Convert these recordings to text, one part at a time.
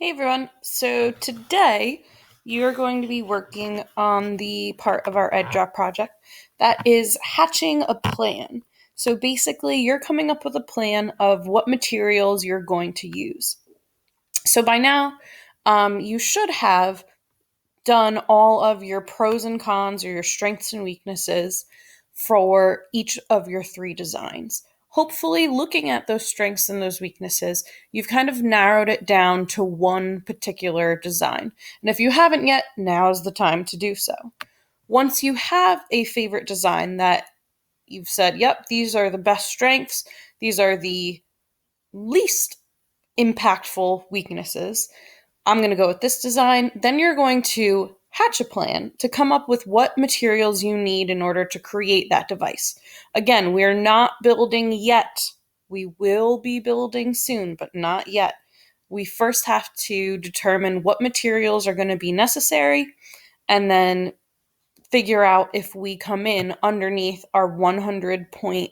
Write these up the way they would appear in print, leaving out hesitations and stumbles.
Hey everyone. So today you're going to be working on the part of our EdDrop project that is hatching a plan. So basically, you're coming up with a plan of what materials you're going to use. So by now, you should have done all of your pros and cons or your strengths and weaknesses for each of your three designs. Hopefully, looking at those strengths and those weaknesses, you've kind of narrowed it down to one particular design. And if you haven't yet, now is the time to do so. Once you have a favorite design that you've said, yep, these are the best strengths, these are the least impactful weaknesses, I'm going to go with this design. Then you're going to hatch a plan to come up with what materials you need in order to create that device. Again, we're not building yet. We will be building soon, but not yet. We first have to determine what materials are going to be necessary and then figure out if we come in underneath our 100 point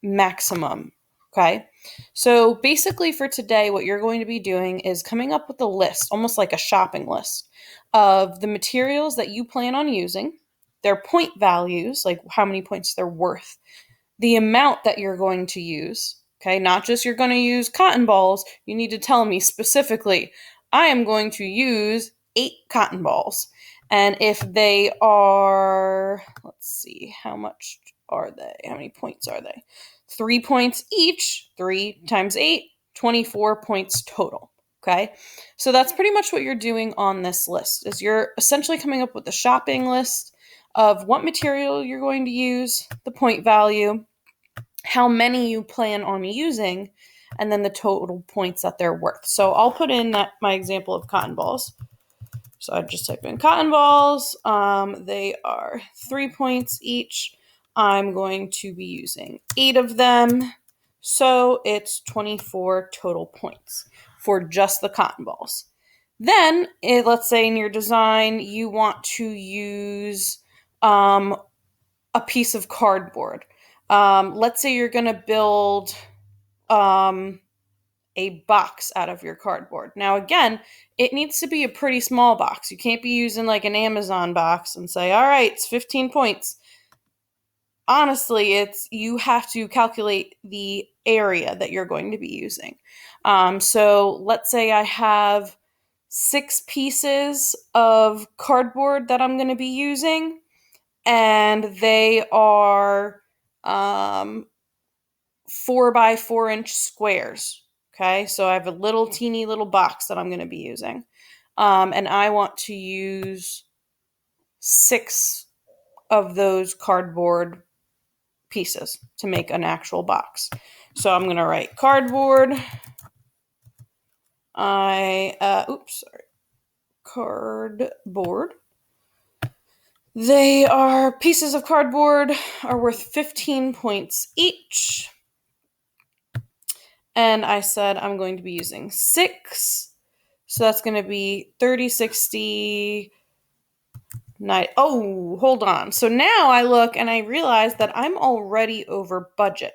maximum. Okay. So basically, for today, what you're going to be doing is coming up with a list, almost like a shopping list, of the materials that you plan on using, their point values, like how many points they're worth, the amount that you're going to use. Okay. Not just you're going to use cotton balls. You need to tell me specifically, I am going to use 8 cotton balls. And if they are, let's see, how much are they? How many points are they? 3 points each, 3 times 8, 24 points total. Okay. So that's pretty much what you're doing on this list is you're essentially coming up with a shopping list of what material you're going to use, the point value, how many you plan on using, and then the total points that they're worth. So I'll put in my example of cotton balls. So I just type in cotton balls. They are 3 points each. I'm going to be using 8 of them. So it's 24 total points for just the cotton balls. Then, let's say in your design, you want to use a piece of cardboard. Let's say you're going to build um, a box out of your cardboard. Now, again, it needs to be a pretty small box. You can't be using like an Amazon box and say, all right, it's 15 points. Honestly, you have to calculate the area that you're going to be using. So let's say I have 6 pieces of cardboard that I'm going to be using, and they are 4 by 4 inch squares. Okay, so I have a little teeny little box that I'm going to be using. And I want to use 6 of those cardboard pieces to make an actual box. So I'm going to write cardboard. Cardboard. They are pieces of cardboard are worth 15 points each. And I said I'm going to be using 6. So that's going to be 30, 60, 90. Oh, hold on. So now I look and I realize that I'm already over budget.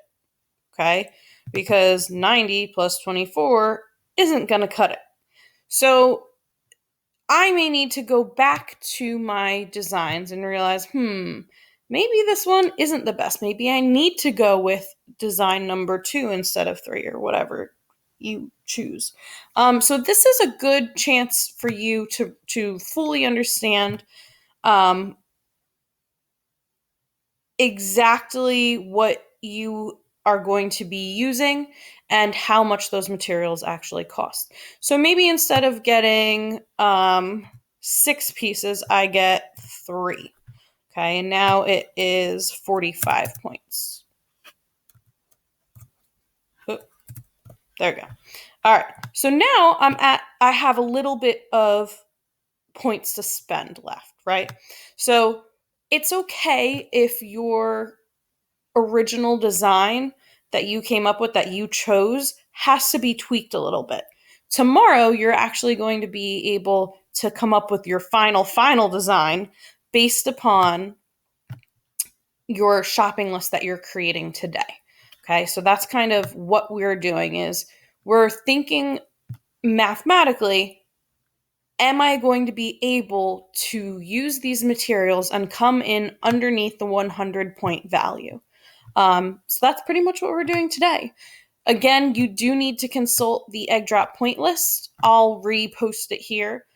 Okay. Because 90 plus 24 isn't going to cut it. So I may need to go back to my designs and realize, maybe this one isn't the best. Maybe I need to go with design number 2 instead of 3 or whatever you choose. So this is a good chance for you to fully understand exactly what you are going to be using and how much those materials actually cost. So maybe instead of getting 6 pieces, I get 3. Okay, and now it is 45 points. Oh, there we go. All right, so now I have a little bit of points to spend left, right? So it's okay if your original design that you came up with, that you chose, has to be tweaked a little bit. Tomorrow, you're actually going to be able to come up with your final design based upon your shopping list that you're creating today. Okay, so that's kind of what we're doing is we're thinking mathematically, am I going to be able to use these materials and come in underneath the 100 point value? So that's pretty much what we're doing today. Again, you do need to consult the egg drop point list. I'll repost it here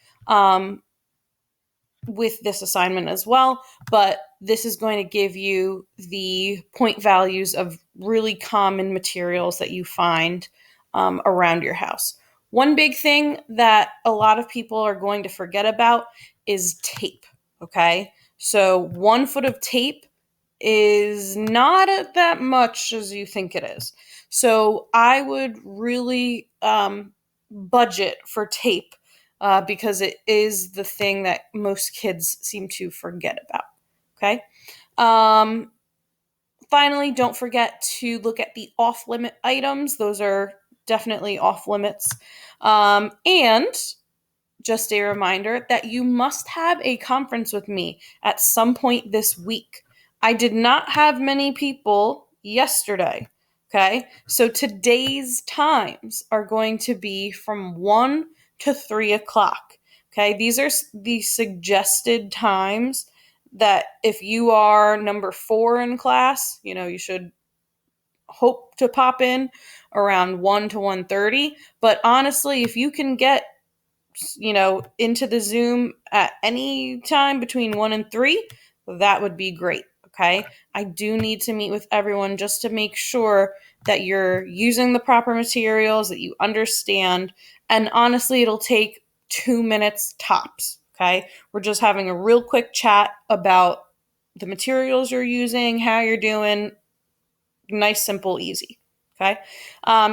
with this assignment as well, but this is going to give you the point values of really common materials that you find around your house. One big thing that a lot of people are going to forget about is tape. Okay, so 1 foot of tape is not that much as you think it is. So I would really budget for tape because it is the thing that most kids seem to forget about. Okay. Um, Finally, don't forget to look at the off limit items. Those are definitely off limits. And just a reminder that you must have a conference with me at some point this week. I did not have many people yesterday. Okay. So today's times are going to be from 1 to 3 o'clock. Okay. These are the suggested times that if you are number 4 in class, you should hope to pop in around 1 to 1:30. But honestly, if you can get into the Zoom at any time between 1 and 3, that would be great. Okay. I do need to meet with everyone just to make sure that you're using the proper materials, that you understand. And honestly, it'll take 2 minutes tops. Okay. We're just having a real quick chat about the materials you're using, how you're doing. Nice, simple, easy. Okay.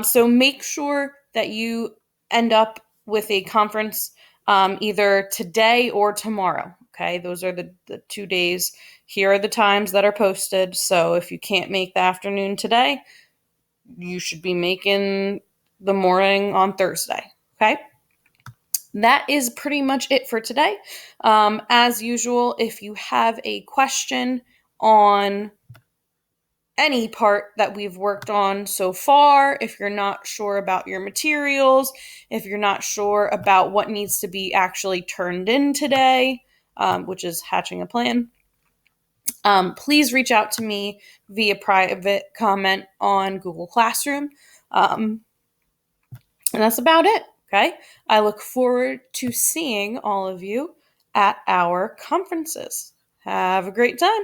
So make sure that you end up with a conference either today or tomorrow. Okay. Those are the 2 days. Here are the times that are posted. So if you can't make the afternoon today, you should be making the morning on Thursday. Okay. That is pretty much it for today. As usual, if you have a question on any part that we've worked on so far, if you're not sure about your materials, if you're not sure about what needs to be actually turned in today, which is hatching a plan, please reach out to me via private comment on Google Classroom. And that's about it. Okay. I look forward to seeing all of you at our conferences. Have a great time.